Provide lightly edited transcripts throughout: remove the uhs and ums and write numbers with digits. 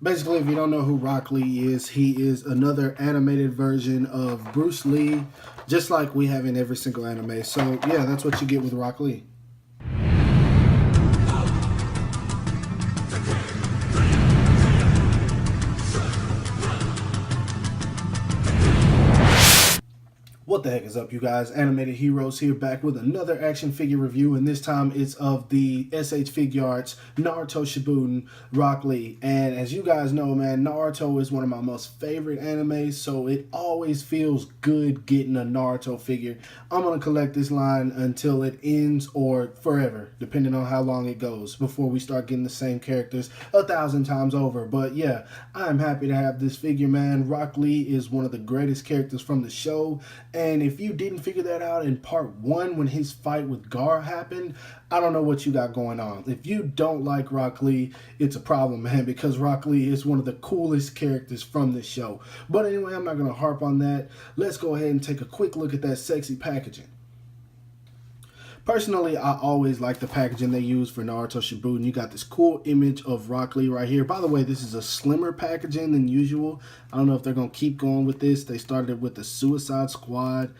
Basically, if you don't know who Rock Lee is, he is another animated version of Bruce Lee, just like we have in every single anime. So, yeah, that's what you get with Rock Lee. What the heck is up, you guys? Animated Heroes here, back with another action figure review, and this time it's of the SH Figuarts Naruto Shippuden Rock Lee. And as you guys know, man, Naruto is one of my most favorite animes, so it always feels good getting a Naruto figure. I'm gonna collect this line until it ends or forever, depending on how long it goes, before we start getting the same characters 1,000 times over. But yeah, I'm happy to have this figure, man. Rock Lee is one of the greatest characters from the show. And if you didn't figure that out in part 1 when his fight with Gar happened, I don't know what you got going on. If you don't like Rock Lee, it's a problem, man, because Rock Lee is one of the coolest characters from the show. But anyway, I'm not going to harp on that. Let's go ahead and take a quick look at that sexy packaging. Personally, I always like the packaging they use for Naruto Shippuden. You got this cool image of Rock Lee right here. By the way, this is a slimmer packaging than usual. I don't know if they're going to keep going with this. They started with the Suicide Squad,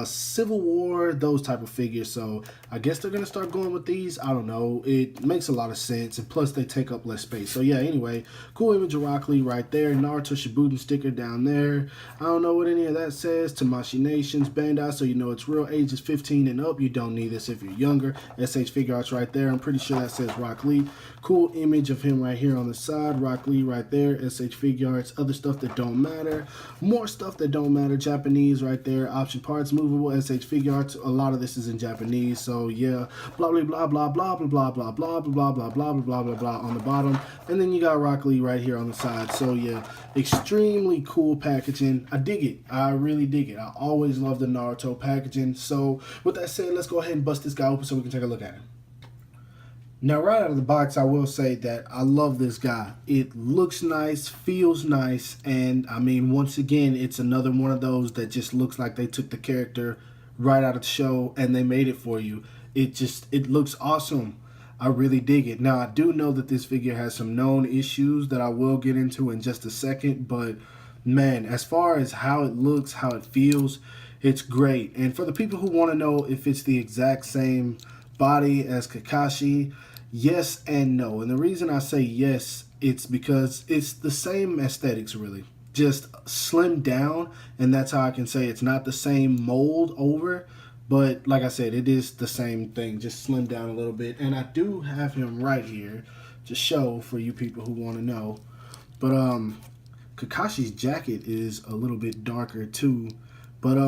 Civil War, those type of figures. So I guess they're going to start going with these. I don't know. It makes a lot of sense. And plus, they take up less space. So yeah, anyway, cool image of Rock Lee right there. Naruto Shippuden sticker down there. I don't know what any of that says. Tamashii Nations, Bandai, so you know it's real. Ages 15 and up. You don't need this if you're younger. SH Figuarts right there. I'm pretty sure that says Rock Lee. Cool image of him right here on the side. Rock Lee right there. SH Figuarts. Other stuff that don't matter. More stuff that don't matter. Japanese right there. Option parts, movable. SH Figuarts. A lot of this is in Japanese. So yeah, blah blah blah blah blah blah blah blah blah blah blah blah blah blah blah blah on the bottom. And then you got Rock Lee right here on the side. So yeah, extremely cool packaging. I dig it. I really dig it. I always love the Naruto packaging. So with that said, let's go ahead and bust this guy open so we can take a look at him. Now, right out of the box, I will say that I love this guy. It looks nice, feels nice, and I mean, once again, it's another one of those that just looks like they took the character right out of the show and they made it for you. It looks awesome. I really dig it. Now, I do know that this figure has some known issues that I will get into in just a second, but man, as far as how it looks, how it feels, it's great. And for the people who want to know if it's the exact same body as Kakashi, yes and no. And the reason I say yes, it's because it's the same aesthetics, really. Just slimmed down, and that's how I can say it's not the same mold over. But like I said, it is the same thing, just slimmed down a little bit. And I do have him right here to show for you people who want to know. But Kakashi's jacket is a little bit darker too. But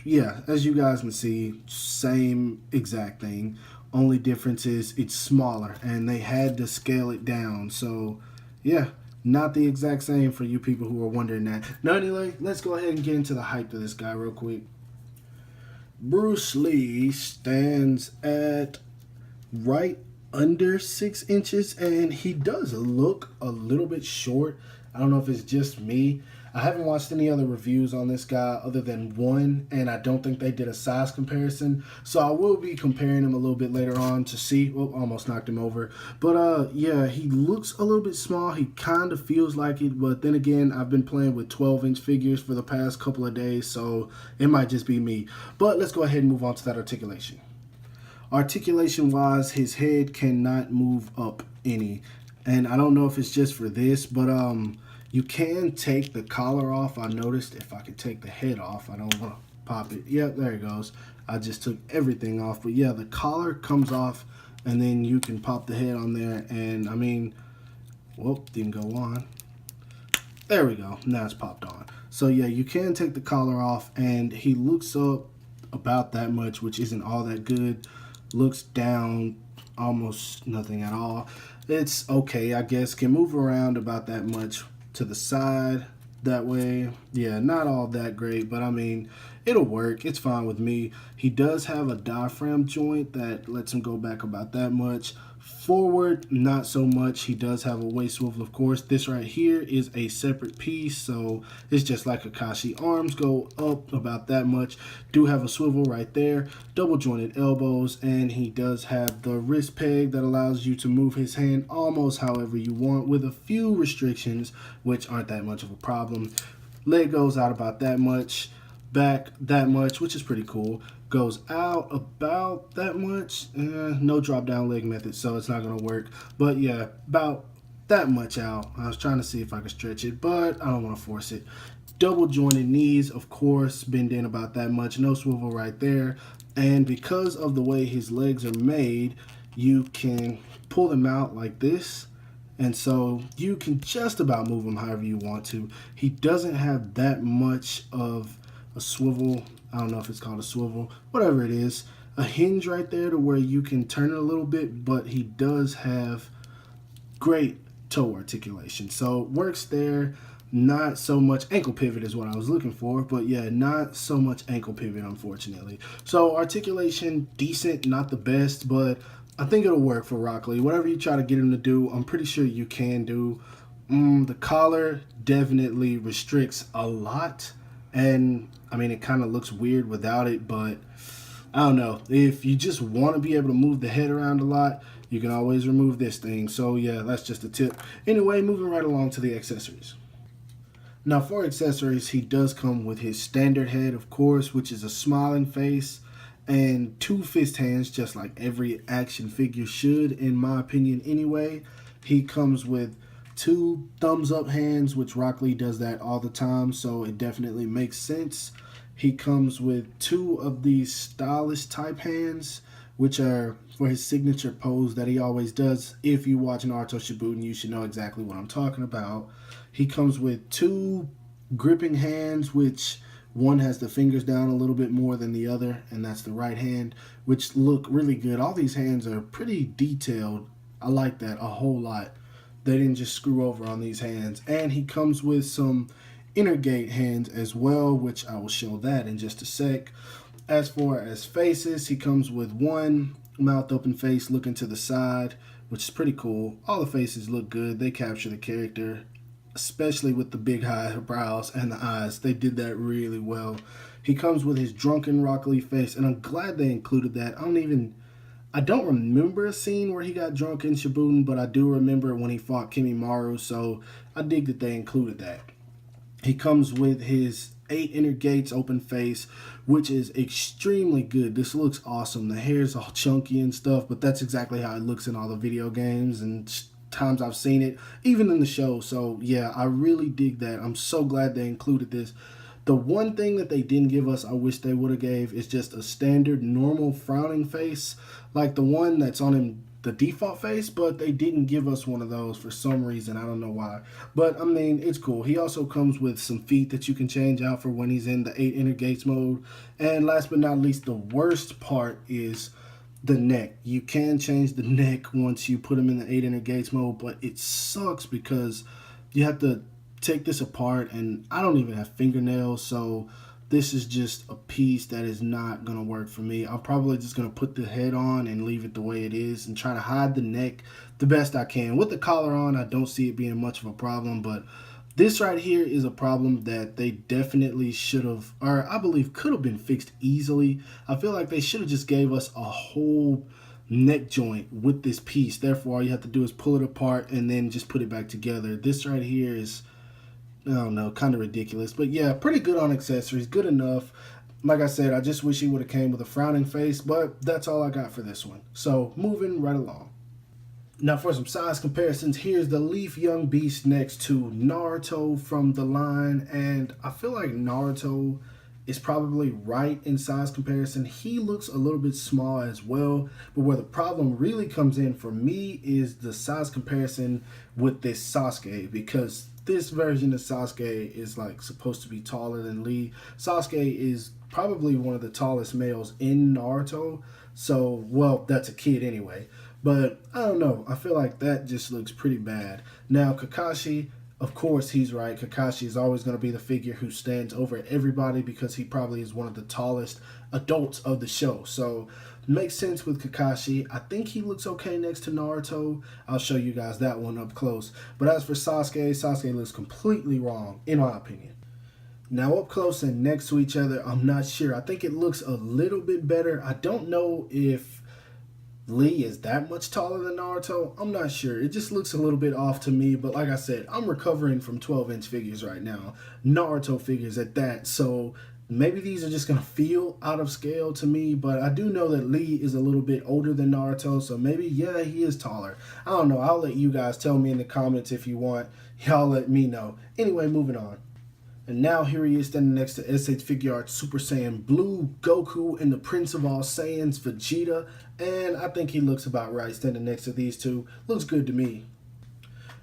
yeah, as you guys can see, same exact thing. Only difference is it's smaller, and they had to scale it down. So, yeah, not the exact same for you people who are wondering that. Now, anyway, let's go ahead and get into the height of this guy real quick. Bruce Lee stands at right under 6 inches, and he does look a little bit short. I don't know if it's just me. I haven't watched any other reviews on this guy other than one, and I don't think they did a size comparison. So I will be comparing him a little bit later on to see. Oh, almost knocked him over. But yeah, he looks a little bit small. He kind of feels like it, but then again, I've been playing with 12-inch figures for the past couple of days, so it might just be me. But let's go ahead and move on to that articulation. Articulation-wise, his head cannot move up any. And I don't know if it's just for this, but you can take the collar off. I noticed if I could take the head off, I don't want to pop it. Yep, there it goes. I just took everything off. But yeah, the collar comes off, and then you can pop the head on there. And I mean, whoop, didn't go on. There we go. Now it's popped on. So yeah, you can take the collar off, and he looks up about that much, which isn't all that good. Looks down almost nothing at all. It's okay, I guess. Can move around about that much to the side that way. Yeah, not all that great, but I mean, it'll work. It's fine with me. He does have a diaphragm joint that lets him go back about that much. Forward, not so much. He does have a waist swivel, of course. This right here is a separate piece, so it's just like Kakashi. Arms go up about that much. Do have a swivel right there. Double jointed elbows, and he does have the wrist peg that allows you to move his hand almost however you want with a few restrictions, which aren't that much of a problem. Leg goes out about that much. Back that much, which is pretty cool. Goes out about that much. No drop down leg method, so it's not gonna work. But yeah, about that much out. I was trying to see if I could stretch it, but I don't want to force it. Double jointed knees, of course, bend in about that much. No swivel right there. And because of the way his legs are made, you can pull them out like this. And so you can just about move him however you want to. He doesn't have that much of a swivel. I don't know if it's called a swivel, whatever it is. A hinge right there to where you can turn it a little bit, but he does have great toe articulation. So works there. Not so much ankle pivot is what I was looking for, but yeah, not so much ankle pivot, unfortunately. So articulation, decent, not the best, but I think it'll work for Rock Lee. Whatever you try to get him to do, I'm pretty sure you can do. The collar definitely restricts a lot, and I mean, it kind of looks weird without it, but I don't know. If you just want to be able to move the head around a lot, you can always remove this thing. So yeah, that's just a tip. Anyway, moving right along to the accessories. Now for accessories, he does come with his standard head, of course, which is a smiling face and two fist hands, just like every action figure should, in my opinion anyway. He comes with two thumbs up hands, which Rock Lee does that all the time, so it definitely makes sense. He comes with two of these stylish type hands, which are for his signature pose that he always does. If you watch Naruto Shippuden, you should know exactly what I'm talking about. He comes with two gripping hands, which one has the fingers down a little bit more than the other, and that's the right hand, which look really good. All these hands are pretty detailed. I like that a whole lot. They didn't just screw over on these hands. And he comes with some inner gate hands as well, which I will show that in just a sec. As far as faces, he comes with one mouth open face looking to the side, which is pretty cool. All the faces look good. They capture the character, especially with the big high brows and the eyes. They did that really well. He comes with his drunken Rock Lee face, and I'm glad they included that. I don't remember a scene where he got drunk in Shippuden, but I do remember when he fought Kimimaro, so I dig that they included that. He comes with his 8 inner gates open face, which is extremely good. This looks awesome. The hair's all chunky and stuff, but that's exactly how it looks in all the video games and times I've seen it, even in the show. So yeah, I really dig that. I'm so glad they included this. The one thing that they didn't give us, I wish they would have gave, is just a standard normal frowning face, like the one that's on him, the default face, but they didn't give us one of those for some reason. I don't know why. But I mean, it's cool. He also comes with some feet that you can change out for when he's in the 8 inner gates mode. And last but not least, the worst part is the neck. You can change the neck once you put him in the 8 inner gates mode, but it sucks because you have to take this apart, and I don't even have fingernails, so this is just a piece that is not going to work for me. I'm probably just going to put the head on and leave it the way it is and try to hide the neck the best I can. With the collar on, I don't see it being much of a problem, but this right here is a problem that they definitely should have, or I believe could have been fixed easily. I feel like they should have just gave us a whole neck joint with this piece. Therefore, all you have to do is pull it apart and then just put it back together. This right here is, I don't know, kind of ridiculous. But yeah, pretty good on accessories. Good enough. Like I said, I just wish he would have came with a frowning face, but that's all I got for this one. So moving right along. Now for some size comparisons, here's the Leaf Young Beast next to Naruto from the line. And I feel like Naruto is probably right in size comparison. He looks a little bit small as well. But where the problem really comes in for me is the size comparison with this Sasuke, because this version of Sasuke is like supposed to be taller than Lee. Sasuke is probably one of the tallest males in Naruto. So, well, that's a kid anyway. But I don't know. I feel like that just looks pretty bad. Now, Kakashi, of course, he's right. Kakashi is always going to be the figure who stands over everybody because he probably is one of the tallest adults of the show. So Makes sense with Kakashi. I think he looks okay next to Naruto. I'll show you guys that one up close. But as for Sasuke, Sasuke looks completely wrong, in my opinion. Now up close and next to each other, I'm not sure. I think it looks a little bit better. I don't know if Lee is that much taller than Naruto. I'm not sure. It just looks a little bit off to me. But like I said, I'm recovering from 12-inch figures right now. Naruto figures at that. So maybe these are just going to feel out of scale to me. But I do know that Lee is a little bit older than Naruto. So maybe, yeah, he is taller. I don't know. I'll let you guys tell me in the comments if you want. Y'all let me know. Anyway, moving on. And now here he is standing next to SH Figuarts Super Saiyan Blue, Goku, and the Prince of all Saiyans, Vegeta. And I think he looks about right standing next to these two. Looks good to me.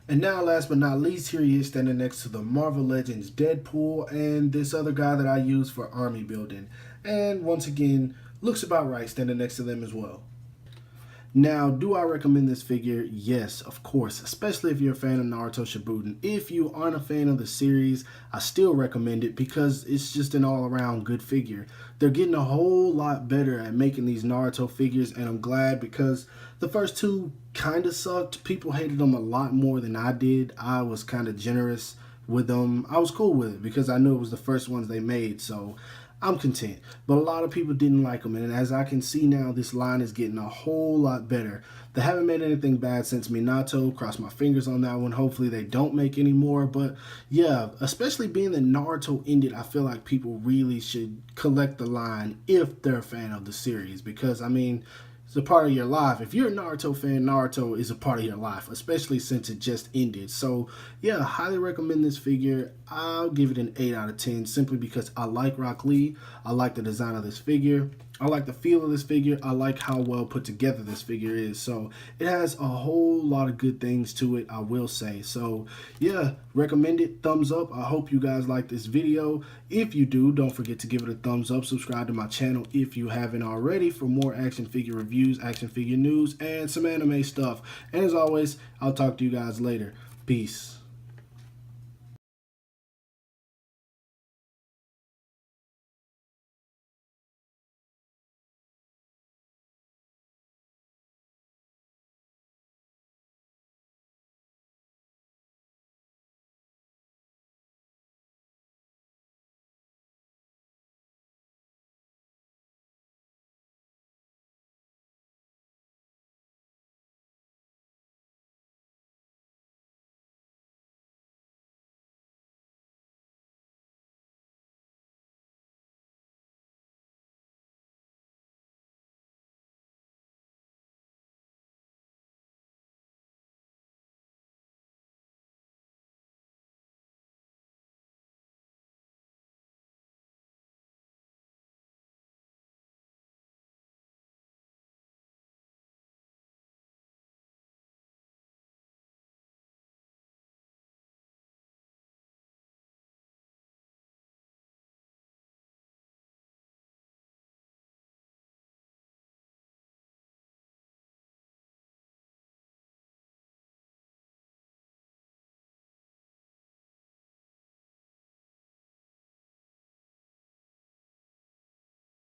And now last but not least, here he is standing next to the Marvel Legends Deadpool and this other guy that I use for army building. And once again, looks about right standing next to them as well. Now, do I recommend this figure? Yes, of course, especially if you're a fan of Naruto Shippuden. If you aren't a fan of the series, I still recommend it because it's just an all-around good figure. They're getting a whole lot better at making these Naruto figures, and I'm glad because the first two kind of sucked. People hated them a lot more than I did. I was kind of generous with them. I was cool with it because I knew it was the first ones they made, so I'm content. But a lot of people didn't like them, and as I can see now, this line is getting a whole lot better. They haven't made anything bad since Minato. Cross my fingers on that one. Hopefully they don't make any more. But yeah, especially being that Naruto ended, I feel like people really should collect the line if they're a fan of the series. Because, I mean, it's a part of your life. If you're a Naruto fan, Naruto is a part of your life, especially since it just ended. So, yeah, highly recommend this figure. I'll give it an 8 out of 10 simply because I like Rock Lee. I like the design of this figure. I like the feel of this figure. I like how well put together this figure is. So it has a whole lot of good things to it, I will say. So yeah, recommend it. Thumbs up. I hope you guys like this video. If you do, don't forget to give it a thumbs up. Subscribe to my channel if you haven't already for more action figure reviews, action figure news, and some anime stuff. And as always, I'll talk to you guys later. Peace.